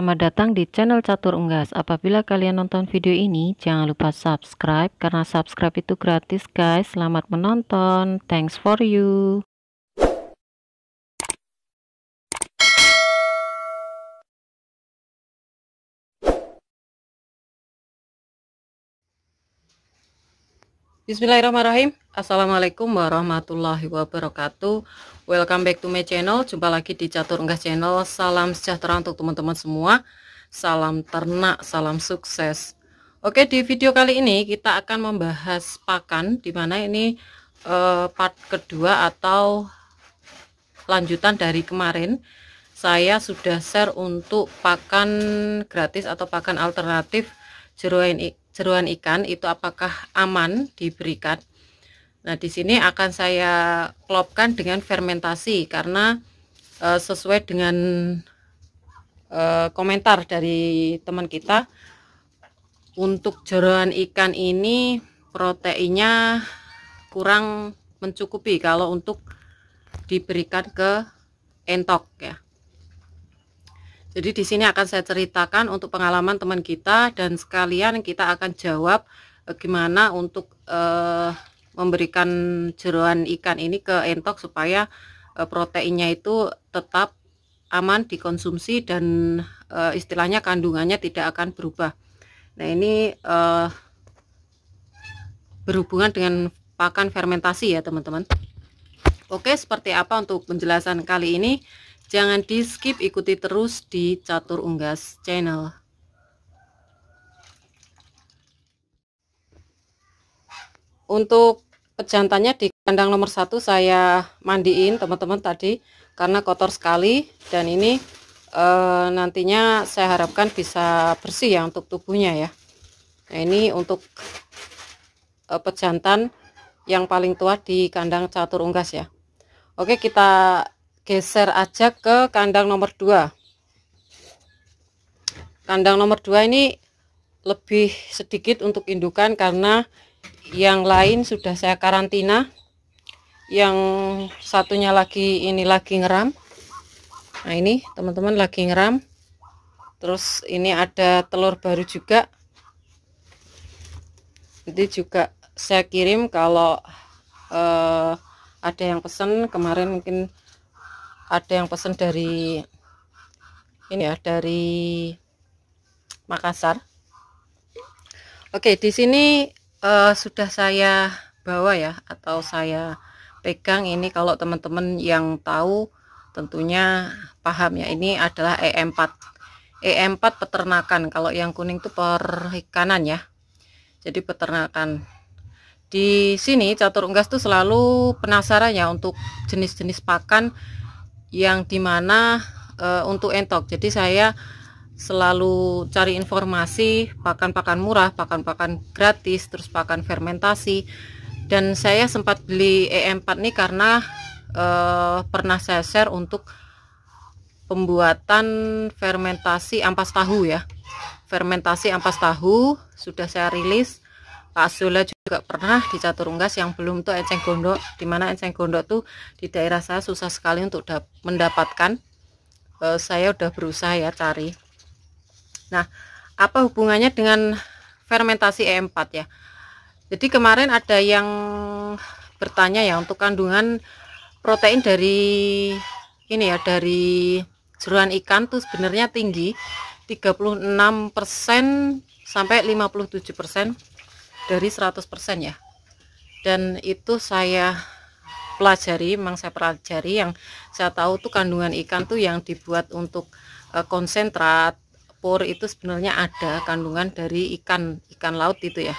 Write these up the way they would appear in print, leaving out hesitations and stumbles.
selamat datang di channel Catur Unggas. Apabila kalian nonton video ini, jangan lupa subscribe, karena subscribe itu gratis guys. Selamat menonton, thanks for you. Bismillahirrahmanirrahim. Assalamualaikum warahmatullahi wabarakatuh. Welcome back to my channel. Jumpa lagi di Catur Unggas channel. Salam sejahtera untuk teman-teman semua. Salam ternak, salam sukses. Oke, di video kali ini kita akan membahas pakan, dimana ini part kedua atau lanjutan dari kemarin. Saya sudah share untuk pakan gratis atau pakan alternatif jeroan ikan, itu apakah aman diberikan. Nah, di sini akan saya klopkan dengan fermentasi, karena sesuai dengan komentar dari teman kita, untuk jeroan ikan ini proteinnya kurang mencukupi kalau untuk diberikan ke entok ya. Jadi di sini akan saya ceritakan untuk pengalaman teman kita, dan sekalian kita akan jawab gimana untuk memberikan jeroan ikan ini ke entok supaya proteinnya itu tetap aman dikonsumsi dan istilahnya kandungannya tidak akan berubah. Nah, ini berhubungan dengan pakan fermentasi ya teman-teman. Oke, seperti apa untuk penjelasan kali ini? Jangan di skip, ikuti terus di Catur Unggas channel. Untuk pejantannya di kandang nomor 1 saya mandiin teman-teman tadi, karena kotor sekali, dan ini nantinya saya harapkan bisa bersih ya untuk tubuhnya ya. Nah, ini untuk pejantan yang paling tua di kandang Catur Unggas ya. Oke, kita geser aja ke kandang nomor 2. Kandang nomor 2 ini lebih sedikit untuk indukan, karena yang lain sudah saya karantina, yang satunya lagi ini lagi ngeram. Nah, ini teman-teman lagi ngeram. Terus ini ada telur baru juga, nanti juga saya kirim kalau ada yang pesan. Kemarin mungkin ada yang pesan dari ini ya, dari Makassar. Oke, di sini sudah saya bawa ya, atau saya pegang ini. Kalau teman-teman yang tahu tentunya paham ya, ini adalah E4 peternakan. Kalau yang kuning itu perikanan ya, jadi peternakan. Di sini Catur Unggas tuh selalu penasaran ya untuk jenis-jenis pakan yang dimana untuk entok. Jadi saya selalu cari informasi pakan-pakan murah, pakan-pakan gratis, terus pakan fermentasi. Dan saya sempat beli E4 nih karena pernah saya share untuk pembuatan fermentasi ampas tahu ya. Fermentasi ampas tahu sudah saya rilis. Pak Zola juga pernah di Catur Unggas. Yang belum tuh enceng gondok, dimana enceng gondok tuh di daerah saya susah sekali untuk mendapatkan. Saya udah berusaha ya cari. Nah, apa hubungannya dengan fermentasi E4 ya? Jadi kemarin ada yang bertanya ya, untuk kandungan protein dari ini ya, dari jeroan ikan tuh sebenarnya tinggi, 36% sampai 57% dari 100% ya. Dan itu saya pelajari, memang saya pelajari, yang saya tahu tuh kandungan ikan tuh yang dibuat untuk konsentrat pur itu sebenarnya ada kandungan dari ikan laut itu ya.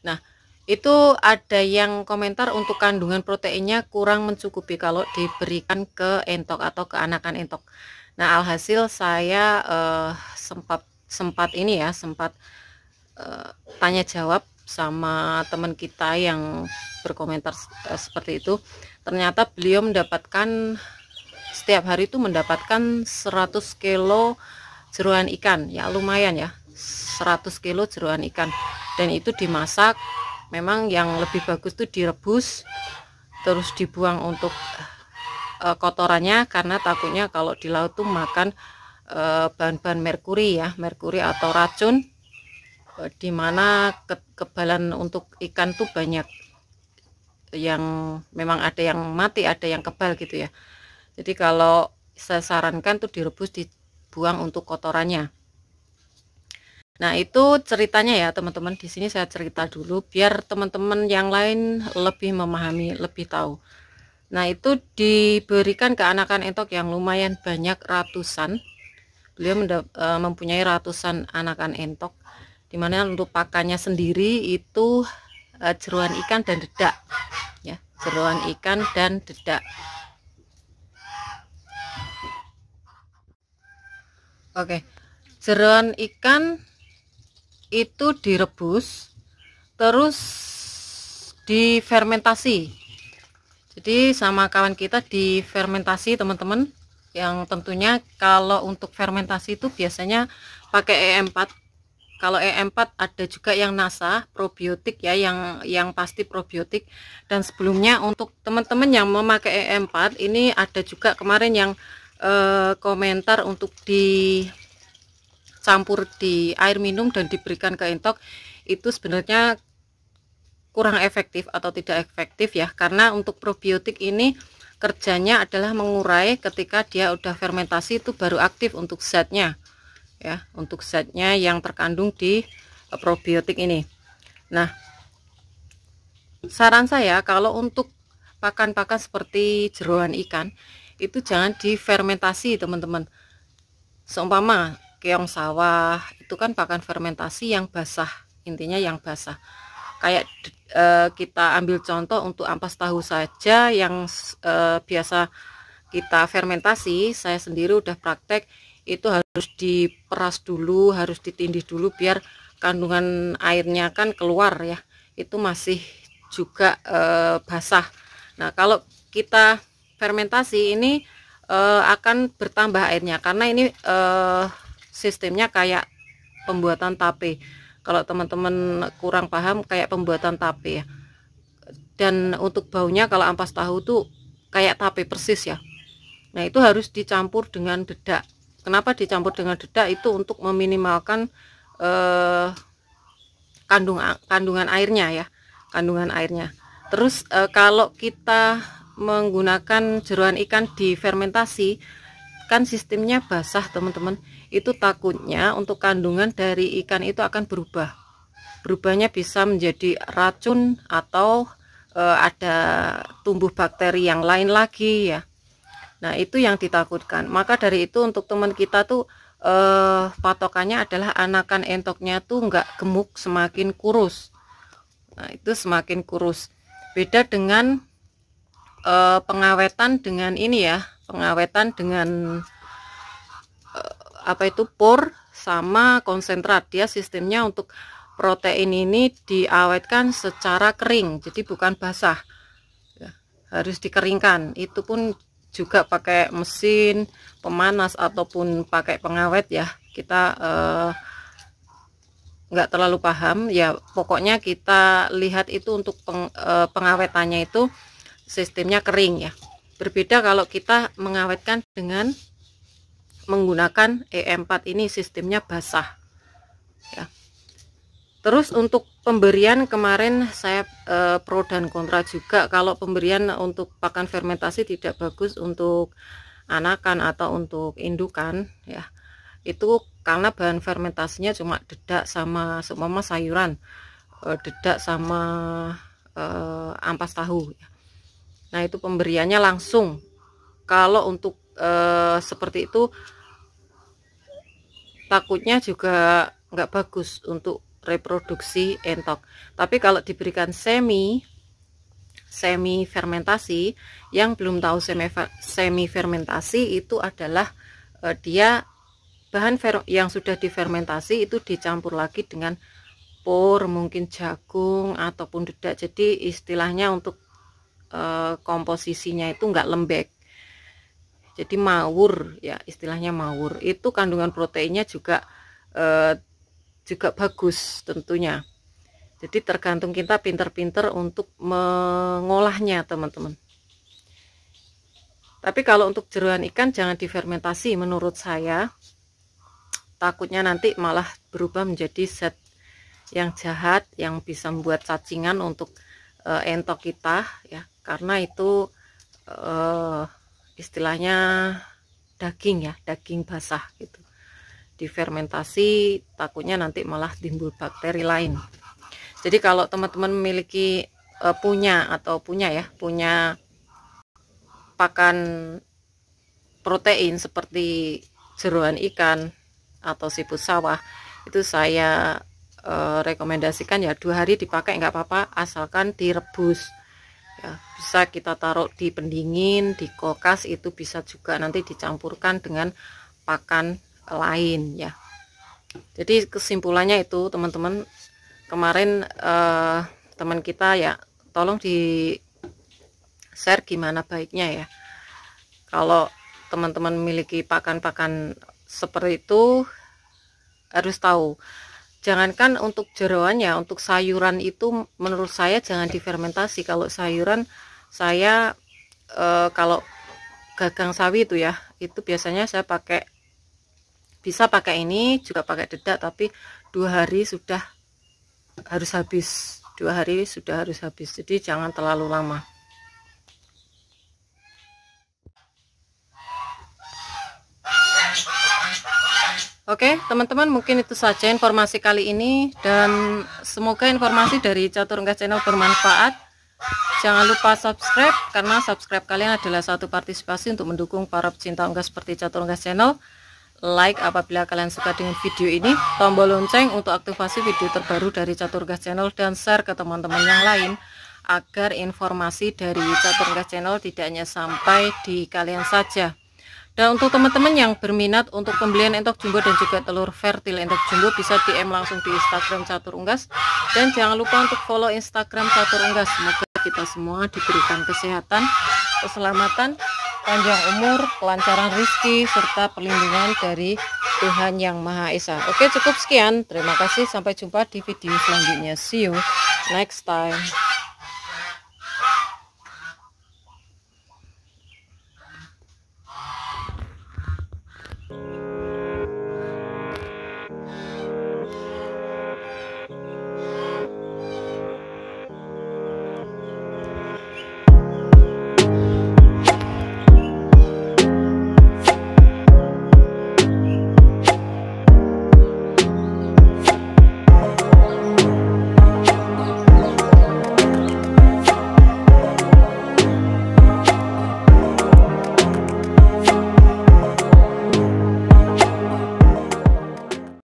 Nah, itu ada yang komentar untuk kandungan proteinnya kurang mencukupi kalau diberikan ke entok atau ke anakan entok. Nah, alhasil saya sempat ini ya, sempat tanya jawab sama teman kita yang berkomentar seperti itu. Ternyata beliau mendapatkan setiap hari itu mendapatkan 100 kilo jeroan ikan ya, lumayan ya, 100 kilo jeroan ikan. Dan itu dimasak. Memang yang lebih bagus tuh direbus terus dibuang untuk kotorannya, karena takutnya kalau di laut tuh makan bahan-bahan merkuri ya, merkuri atau racun, dimana kekebalan untuk ikan tuh banyak, yang memang ada yang mati, ada yang kebal gitu ya. Jadi kalau saya sarankan tuh direbus, dibuang untuk kotorannya. Nah, itu ceritanya ya teman-teman. Di sini saya cerita dulu biar teman-teman yang lain lebih memahami, lebih tahu. Nah, itu diberikan ke anakan entok yang lumayan banyak, ratusan. Beliau mempunyai ratusan anakan entok, dimana untuk pakannya sendiri itu jeroan ikan dan dedak ya, jeroan ikan dan dedak. Oke, jeroan ikan itu direbus terus difermentasi. Jadi sama kawan kita difermentasi teman-teman, yang tentunya kalau untuk fermentasi itu biasanya pakai E4. Kalau E4 ada juga yang NASA probiotik ya, yang pasti probiotik. Dan sebelumnya untuk teman-teman yang memakai E4 ini ada juga kemarin yang komentar untuk dicampur di air minum dan diberikan ke entok, itu sebenarnya kurang efektif atau tidak efektif ya, karena untuk probiotik ini kerjanya adalah mengurai ketika dia udah fermentasi, itu baru aktif untuk zatnya ya, untuk zatnya yang terkandung di probiotik ini. Nah, saran saya kalau untuk pakan-pakan seperti jeroan ikan itu jangan difermentasi teman-teman. Seumpama keong sawah itu kan pakan fermentasi yang basah, intinya yang basah. Kayak kita ambil contoh untuk ampas tahu saja yang biasa kita fermentasi, saya sendiri udah praktek, itu harus diperas dulu, harus ditindih dulu biar kandungan airnya kan keluar ya, itu masih juga basah. Nah, kalau kita fermentasi ini akan bertambah airnya, karena ini sistemnya kayak pembuatan tape. Kalau teman-teman kurang paham, kayak pembuatan tape ya. Dan untuk baunya kalau ampas tahu tuh kayak tape persis ya. Nah, itu harus dicampur dengan dedak. Kenapa dicampur dengan dedak? Itu untuk meminimalkan kandungan airnya ya, kandungan airnya. Terus kalau kita menggunakan jeroan ikan difermentasi, kan sistemnya basah teman-teman, itu takutnya untuk kandungan dari ikan itu akan berubah. Berubahnya bisa menjadi racun atau ada tumbuh bakteri yang lain lagi ya. Nah, itu yang ditakutkan. Maka dari itu untuk teman kita tuh patokannya adalah anakan entoknya tuh nggak gemuk, semakin kurus. Nah, itu semakin kurus. Beda dengan pengawetan dengan ini ya, pengawetan dengan apa itu, pur sama konsentrat. Dia sistemnya untuk protein ini diawetkan secara kering, jadi bukan basah ya, harus dikeringkan. Itu pun juga pakai mesin pemanas ataupun pakai pengawet ya, kita nggak terlalu paham ya, pokoknya kita lihat itu untuk pengawetannya itu sistemnya kering ya. Berbeda kalau kita mengawetkan dengan menggunakan E4, ini sistemnya basah ya. Terus untuk pemberian kemarin saya pro dan kontra juga. Kalau pemberian untuk pakan fermentasi tidak bagus untuk anakan atau untuk indukan ya, itu karena bahan fermentasinya cuma dedak sama seumpama sayuran, dedak sama ampas tahu ya. Nah, itu pemberiannya langsung. Kalau untuk seperti itu takutnya juga nggak bagus untuk reproduksi entok. Tapi kalau diberikan semi fermentasi, yang belum tahu semi fermentasi itu adalah dia bahan yang sudah difermentasi itu dicampur lagi dengan pur, mungkin jagung ataupun dedak. Jadi istilahnya untuk komposisinya itu nggak lembek, jadi mawur ya, istilahnya mawur. Itu kandungan proteinnya juga bagus tentunya. Jadi tergantung kita pinter-pinter untuk mengolahnya teman-teman. Tapi kalau untuk jeroan ikan jangan difermentasi menurut saya, takutnya nanti malah berubah menjadi zat yang jahat yang bisa membuat cacingan untuk entok kita ya, karena itu istilahnya daging ya, daging basah gitu, difermentasi takutnya nanti malah timbul bakteri lain. Jadi kalau teman-teman memiliki punya pakan protein seperti jeroan ikan atau siput sawah, itu saya rekomendasikan ya 2 hari dipakai nggak apa-apa, asalkan direbus ya. Bisa kita taruh di pendingin, di kulkas, itu bisa juga nanti dicampurkan dengan pakan lain ya. Jadi kesimpulannya itu teman-teman, kemarin teman kita ya, tolong di share gimana baiknya ya kalau teman-teman memiliki pakan-pakan seperti itu. Harus tahu, jangankan untuk jeroan ya, untuk sayuran itu menurut saya jangan difermentasi. Kalau sayuran saya kalau gagang sawi itu ya, itu biasanya saya bisa pakai ini, juga pakai dedak, tapi 2 hari sudah harus habis, 2 hari sudah harus habis, jadi jangan terlalu lama. Oke teman-teman, mungkin itu saja informasi kali ini, dan semoga informasi dari Catur Unggas Channel bermanfaat. Jangan lupa subscribe, karena subscribe kalian adalah satu partisipasi untuk mendukung para pecinta unggas seperti Catur Unggas Channel. Like apabila kalian suka dengan video ini, tombol lonceng untuk aktivasi video terbaru dari Catur Unggas Channel, dan share ke teman-teman yang lain agar informasi dari Catur Unggas Channel tidak hanya sampai di kalian saja. Dan untuk teman-teman yang berminat untuk pembelian entok jumbo dan juga telur fertil entok jumbo, bisa DM langsung di Instagram Catur Unggas, dan jangan lupa untuk follow Instagram Catur Unggas. Semoga kita semua diberikan kesehatan, keselamatan, panjang umur, kelancaran rezeki, serta perlindungan dari Tuhan Yang Maha Esa. Oke, cukup sekian. Terima kasih. Sampai jumpa di video selanjutnya. See you next time.